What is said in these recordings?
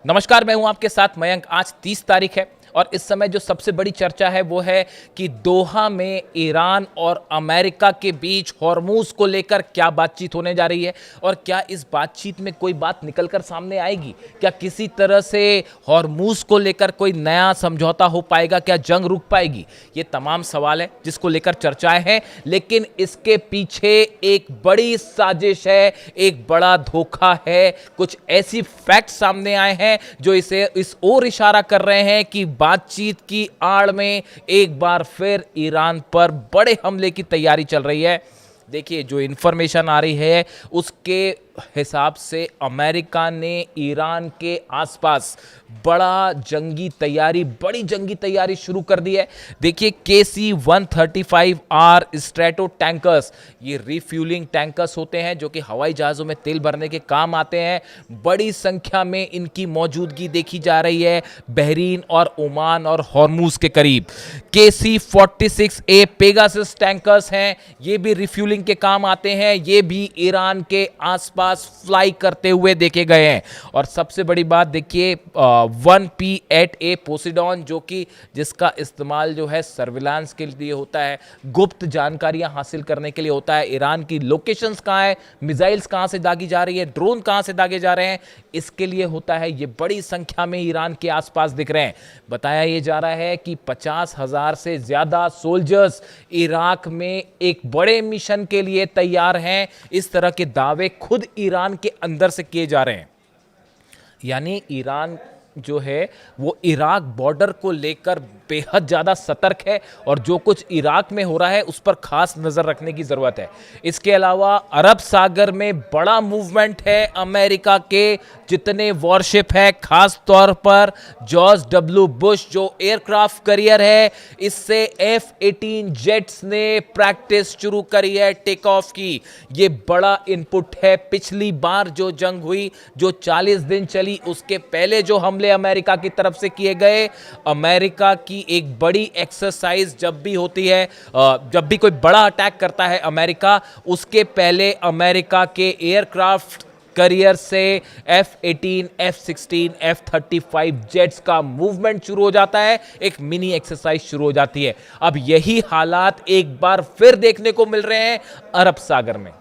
नमस्कार, मैं हूं आपके साथ मयंक। आज 30 तारीख है और इस समय जो सबसे बड़ी चर्चा है वो है कि दोहा में ईरान और अमेरिका के बीच हॉर्मूज को लेकर क्या बातचीत होने जा रही है और क्या इस बातचीत में कोई बात निकलकर सामने आएगी। क्या किसी तरह से हॉर्मूज को लेकर कोई नया समझौता हो पाएगा, क्या जंग रुक पाएगी। ये तमाम सवाल है जिसको लेकर चर्चाएं हैं, लेकिन इसके पीछे एक बड़ी साजिश है, एक बड़ा धोखा है। कुछ ऐसी फैक्ट सामने आए हैं जो इसे इस ओर इशारा कर रहे हैं कि बातचीत की आड़ में एक बार फिर ईरान पर बड़े हमले की तैयारी चल रही है। देखिए, जो इंफॉर्मेशन आ रही है उसके हिसाब से अमेरिका ने ईरान के आसपास बड़ी जंगी तैयारी शुरू कर दी है। देखिए, KC-135R स्ट्रैटो टैंकर्स, ये रिफ्यूलिंग टैंकर्स होते हैं जो कि हवाई जहाज़ों में तेल भरने के काम आते हैं। बड़ी संख्या में इनकी मौजूदगी देखी जा रही है बहरीन और ओमान और हॉर्मूज के करीब। KC-46A पेगासस टैंकर्स हैं, ये भी रिफ्यूलिंग के काम आते हैं। ये भी ईरान के आसपास फ्लाई करते हुए देखे गए हैं। और सबसे बड़ी बात देखिए, 1P-8A पोसिडॉन, जो कि जिसका इस्तेमाल जो है सर्विलांस के लिए होता है, गुप्त जानकारियां हासिल करने के लिए होता है। ईरान की लोकेशंस कहां है, मिसाइल्स कहां से दागी जा रही है, ड्रोन कहां से दागे जा रहे हैं, इसके लिए होता है। ये बड़ी संख्या में ईरान के आसपास दिख रहे हैं। बताया यह जा रहा है कि 50,000 से ज्यादा सोल्जर्स इराक में एक बड़े मिशन के लिए तैयार हैं। इस तरह के दावे खुद ईरान के अंदर से किए जा रहे हैं। यानी ईरान जो है वो इराक बॉर्डर को लेकर बेहद ज़्यादा सतर्क है और जो कुछ इराक में हो रहा है उस पर खास नज़र रखने की ज़रूरत है। इसके अलावा अरब सागर में बड़ा मूवमेंट है। अमेरिका के जितने वॉरशिप है, खास तौर पर जॉर्ज डब्ल्यू बुश जो एयरक्राफ्ट कैरियर है, इससे F-18 जेट्स ने प्रैक्टिस शुरू करी है टेक ऑफ की। ये बड़ा इनपुट है। पिछली बार जो जंग हुई, जो 40 दिन चली, उसके पहले जो हमले अमेरिका की तरफ से किए गए, अमेरिका की एक बड़ी एक्सरसाइज जब भी होती है, जब भी कोई बड़ा अटैक करता है अमेरिका, उसके पहले अमेरिका के एयरक्राफ्ट कैरियर से F-18, F-16, F-35 जेट्स का मूवमेंट शुरू हो जाता है। एक मिनी एक्सरसाइज शुरू हो जाती है। अब यही हालात एक बार फिर देखने को मिल रहे हैं अरब सागर में।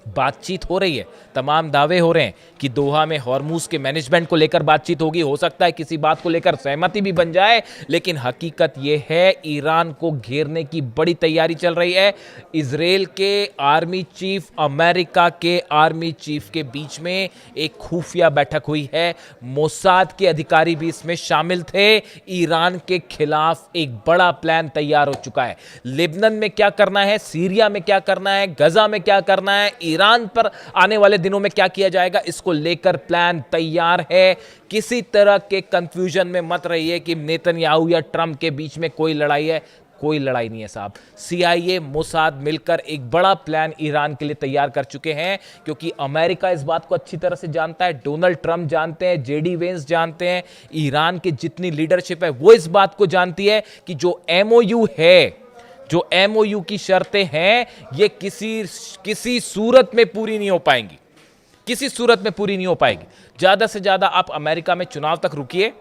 बातचीत हो रही है, तमाम दावे हो रहे हैं कि दोहा में हॉर्मूज के मैनेजमेंट को लेकर बातचीत होगी। हो सकता है किसी बात को लेकर सहमति भी बन जाए, लेकिन हकीकत यह है ईरान को घेरने की बड़ी तैयारी चल रही है। इजराइल के आर्मी चीफ, अमेरिका के आर्मी चीफ के बीच में एक खुफिया बैठक हुई है। मोसाद के अधिकारी भी इसमें शामिल थे। ईरान के खिलाफ एक बड़ा प्लान तैयार हो चुका है। लेबनान में क्या करना है, सीरिया में क्या करना है, गजा में क्या करना है, ईरान पर आने वाले दिनों में क्या किया जाएगा, इसको लेकर प्लान तैयार है। किसी तरह के कंफ्यूजन में मत रहिए कि नेतन्याहू या ट्रंप के बीच में कोई लड़ाई है। कोई लड़ाई नहीं है साहब। CIA, मोसाद मिलकर एक बड़ा प्लान ईरान के लिए तैयार कर चुके हैं, क्योंकि अमेरिका इस बात को अच्छी तरह से जानता है, डोनाल्ड ट्रंप जानते हैं, JD वेंस जानते हैं, ईरान की जितनी लीडरशिप है वो इस बात को जानती है कि जो MOU है, जो MOU की शर्तें हैं, ये किसी सूरत में पूरी नहीं हो पाएंगी। किसी सूरत में पूरी नहीं हो पाएगी। ज्यादा से ज्यादा आप अमेरिका में चुनाव तक रुकिए।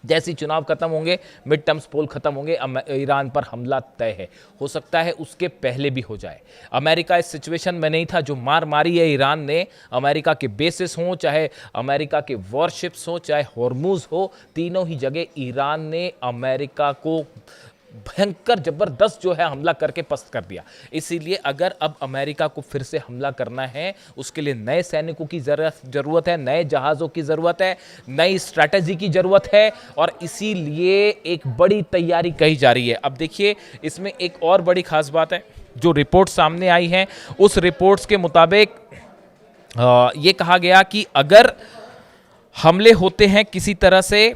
जैसे ही चुनाव खत्म होंगे, मिड टर्म्स पोल खत्म होंगे, ईरान पर हमला तय है। हो सकता है उसके पहले भी हो जाए। अमेरिका इस सिचुएशन में नहीं था। जो मार मारी है ईरान ने, अमेरिका के बेसिस हो, चाहे अमेरिका के वॉरशिप्स हो, चाहे हॉर्मूज हो, तीनों ही जगह ईरान ने अमेरिका को भयंकर जबरदस्त जो है हमला करके पस्त कर दिया। इसीलिए अगर अब अमेरिका को फिर से हमला करना है, उसके लिए नए सैनिकों की जरूरत है, नए जहाज़ों की ज़रूरत है, नई स्ट्रैटेजी की ज़रूरत है, और इसीलिए एक बड़ी तैयारी कही जा रही है। अब देखिए, इसमें एक और बड़ी खास बात है। जो रिपोर्ट सामने आई है, उस रिपोर्ट्स के मुताबिक ये कहा गया कि अगर हमले होते हैं किसी तरह से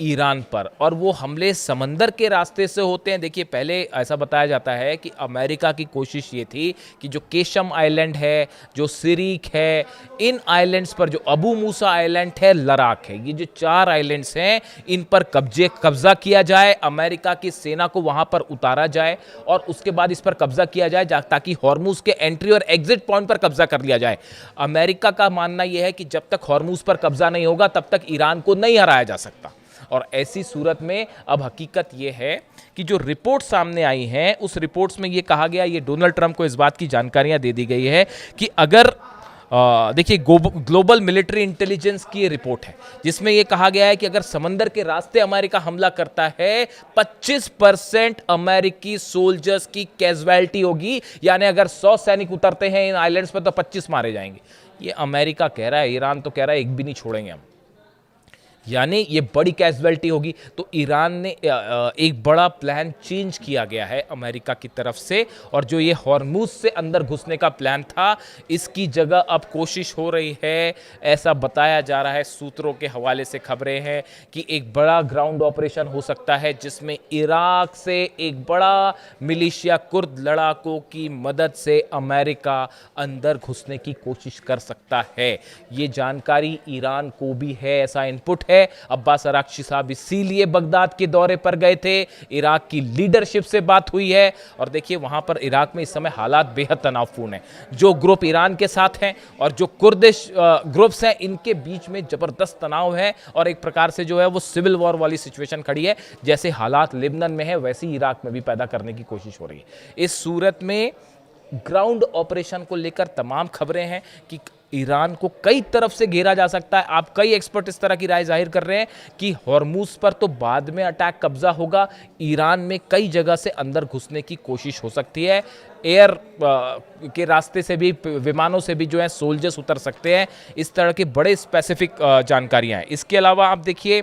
ईरान पर, और वो हमले समंदर के रास्ते से होते हैं। देखिए, पहले ऐसा बताया जाता है कि अमेरिका की कोशिश ये थी कि जो केशम आइलैंड है, जो सिरिक है, इन आइलैंड्स पर, जो अबू मूसा आइलैंड है, लद्दाख है, ये जो 4 आइलैंड्स हैं, इन पर कब्जा किया जाए, अमेरिका की सेना को वहां पर उतारा जाए और उसके बाद इस पर कब्जा किया जाए ताकि हॉर्मुज के एंट्री और एग्जिट पॉइंट पर कब्जा कर लिया जाए। अमेरिका का मानना यह है कि जब तक हॉर्मुज पर कब्जा नहीं होगा तब तक ईरान को नहीं हराया जा सकता। और ऐसी सूरत में अब हकीकत यह है कि जो रिपोर्ट सामने आई हैं, उस रिपोर्ट्स में यह कहा गया, ये डोनाल्ड ट्रंप को इस बात की जानकारियां दे दी गई है कि अगर देखिए, ग्लोबल मिलिट्री इंटेलिजेंस की ये रिपोर्ट है जिसमें यह कहा गया है कि अगर समंदर के रास्ते अमेरिका हमला करता है, 25% अमेरिकी सोल्जर्स की कैजुअलिटी होगी। यानी अगर 100 सैनिक उतरते हैं इन आइलैंड्स पर तो 25 मारे जाएंगे। ये अमेरिका कह रहा है, ईरान तो कह रहा है एक भी नहीं छोड़ेंगे हम, यानी ये बड़ी कैजुअलिटी होगी। तो ईरान ने एक बड़ा प्लान चेंज किया गया है अमेरिका की तरफ से, और जो ये हॉर्मुज से अंदर घुसने का प्लान था, इसकी जगह अब कोशिश हो रही है, ऐसा बताया जा रहा है, सूत्रों के हवाले से खबरें हैं कि एक बड़ा ग्राउंड ऑपरेशन हो सकता है जिसमें इराक से एक बड़ा मिलिशिया कुर्द लड़ाकों की मदद से अमेरिका अंदर घुसने की कोशिश कर सकता है। ये जानकारी ईरान को भी है, ऐसा इनपुट है। अब्बास अराक्ची साहब इसीलिए बगदाद के दौरे पर गए थे, इराक की लीडरशिप से बात हुई है। और देखिए, वहां पर इराक में इस समय हालात बेहद तनावपूर्ण हैं। जो ग्रुप ईरान के साथ हैं और जो कुर्दिश ग्रुप्स हैं, इनके बीच में जबरदस्त तनाव है और एक प्रकार से जो है वो सिविल वॉर वाली सिचुएशन खड़ी है। जैसे हालात लेबनान में है वैसे ही इराक में भी पैदा करने की कोशिश हो रही है। इस सूरत में ग्राउंड ऑपरेशन को लेकर तमाम खबरें हैं कि ईरान को कई तरफ से घेरा जा सकता है। आप कई एक्सपर्ट इस तरह की राय जाहिर कर रहे हैं कि हॉर्मुज पर तो बाद में अटैक कब्जा होगा, ईरान में कई जगह से अंदर घुसने की कोशिश हो सकती है। एयर के रास्ते से भी, विमानों से भी जो है सोल्जर्स उतर सकते हैं। इस तरह के बड़े स्पेसिफिक जानकारियां हैं। इसके अलावा आप देखिए,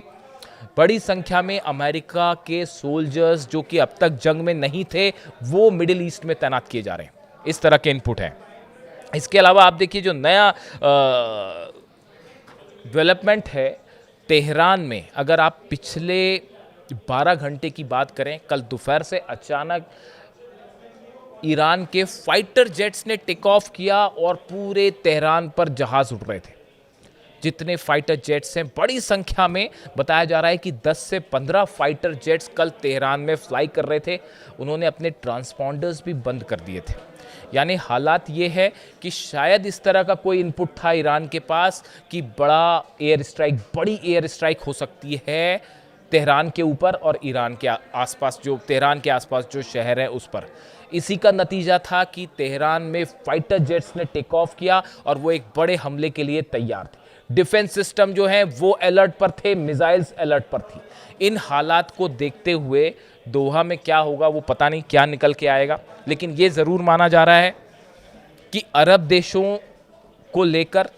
बड़ी संख्या में अमेरिका के सोल्जर्स जो कि अब तक जंग में नहीं थे, वो मिडिल ईस्ट में तैनात किए जा रहे हैं। इस तरह के इनपुट हैं। इसके अलावा आप देखिए, जो नया डेवलपमेंट है तेहरान में, अगर आप पिछले 12 घंटे की बात करें, कल दोपहर से अचानक ईरान के फाइटर जेट्स ने टेक ऑफ किया और पूरे तेहरान पर जहाज उड़ रहे थे। जितने फाइटर जेट्स हैं, बड़ी संख्या में, बताया जा रहा है कि 10 से 15 फाइटर जेट्स कल तेहरान में फ्लाई कर रहे थे। उन्होंने अपने ट्रांसपॉन्डर्स भी बंद कर दिए थे। यानी हालात ये है कि शायद इस तरह का कोई इनपुट था ईरान के पास कि बड़ी एयर स्ट्राइक हो सकती है तेहरान के ऊपर और ईरान के आसपास, जो तेहरान के आसपास जो शहर है उस पर। इसी का नतीजा था कि तेहरान में फाइटर जेट्स ने टेक ऑफ किया और वो एक बड़े हमले के लिए तैयार थे। डिफेंस सिस्टम जो है वो अलर्ट पर थे, मिसाइल्स अलर्ट पर थी। इन हालात को देखते हुए दोहा में क्या होगा वो पता नहीं, क्या निकल के आएगा, लेकिन ये ज़रूर माना जा रहा है कि अरब देशों को लेकर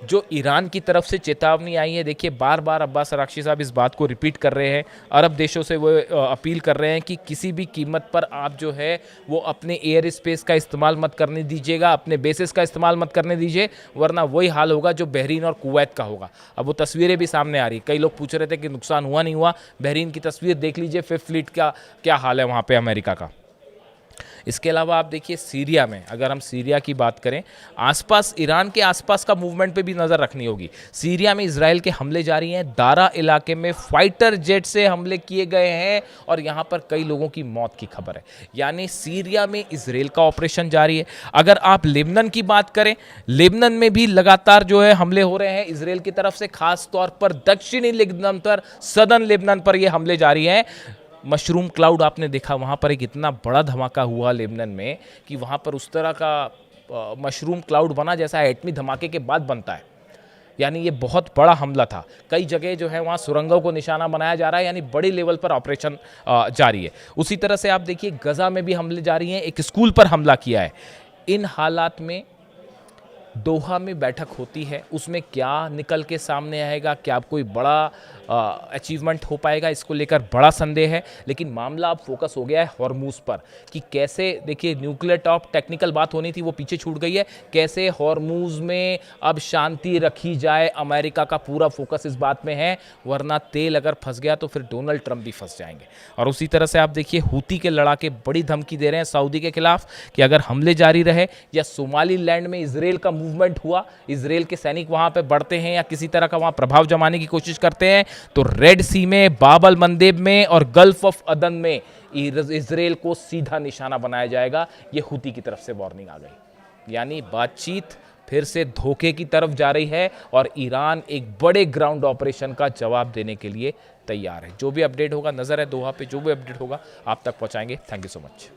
जो ईरान की तरफ से चेतावनी आई है, देखिए बार बार अब्बास अराक्ची साहब इस बात को रिपीट कर रहे हैं, अरब देशों से वो अपील कर रहे हैं कि किसी भी कीमत पर आप जो है वो अपने एयर स्पेस का इस्तेमाल मत करने दीजिएगा, अपने बेसिस का इस्तेमाल मत करने दीजिए, वरना वही हाल होगा जो बहरीन और कुवैत का होगा। अब वो तस्वीरें भी सामने आ रही, कई लोग पूछ रहे थे कि नुकसान हुआ नहीं हुआ। बहरीन की तस्वीर देख लीजिए, 5th फ्लीट का क्या हाल है वहाँ पर अमेरिका का। इसके अलावा आप देखिए, सीरिया में, अगर हम सीरिया की बात करें, आसपास, ईरान के आसपास का मूवमेंट पे भी नज़र रखनी होगी। सीरिया में इजराइल के हमले जारी हैं। दारा इलाके में फाइटर जेट से हमले किए गए हैं और यहाँ पर कई लोगों की मौत की खबर है। यानी सीरिया में इजराइल का ऑपरेशन जारी है। अगर आप लेबनान की बात करें, लेबनान में भी लगातार जो है हमले हो रहे हैं इजराइल की तरफ से, खास तौर पर दक्षिणी लेबनान पर, सदर्न लेबनान पर ये हमले जारी हैं। मशरूम क्लाउड आपने देखा, वहाँ पर एक इतना बड़ा धमाका हुआ लेबनान में कि वहाँ पर उस तरह का मशरूम क्लाउड बना जैसा एटमी धमाके के बाद बनता है। यानी ये बहुत बड़ा हमला था। कई जगह जो है वहाँ सुरंगों को निशाना बनाया जा रहा है, यानी बड़ी लेवल पर ऑपरेशन जारी है। उसी तरह से आप देखिए, गजा में भी हमले जारी हैं, एक स्कूल पर हमला किया है। इन हालात में दोहा में बैठक होती है, उसमें क्या निकल के सामने आएगा, क्या कोई बड़ा अचीवमेंट हो पाएगा, इसको लेकर बड़ा संदेह है। लेकिन मामला अब फोकस हो गया है हॉर्मूज पर कि कैसे, देखिए न्यूक्लियर टॉप टेक्निकल बात होनी थी वो पीछे छूट गई है, कैसे हॉर्मूज में अब शांति रखी जाए। अमेरिका का पूरा फोकस इस बात में है, वरना तेल अगर फंस गया तो फिर डोनाल्ड ट्रंप भी फंस जाएंगे। और उसी तरह से आप देखिए हूती के लड़ाके बड़ी धमकी दे रहे हैं सऊदी के खिलाफ कि अगर हमले जारी रहे या सोमालीलैंड में इजराइल का मूवमेंट हुआ, इजराइल के सैनिक वहां पे बढ़ते हैं या किसी तरह का वहां प्रभाव जमाने की कोशिश करते हैं, तो रेड सी में, बाब अल मंदेब में और गल्फ ऑफ अदन में इजराइल को सीधा निशाना बनाया जाएगा। ये हूती की तरफ से वार्निंग आ गई। यानी बातचीत फिर से धोखे की तरफ जा रही है और ईरान एक बड़े ग्राउंड ऑपरेशन का जवाब देने के लिए तैयार है। जो भी अपडेट होगा, नजर है दोहा पे, जो भी अपडेट होगा आप तक पहुंचाएंगे। Thank you so much.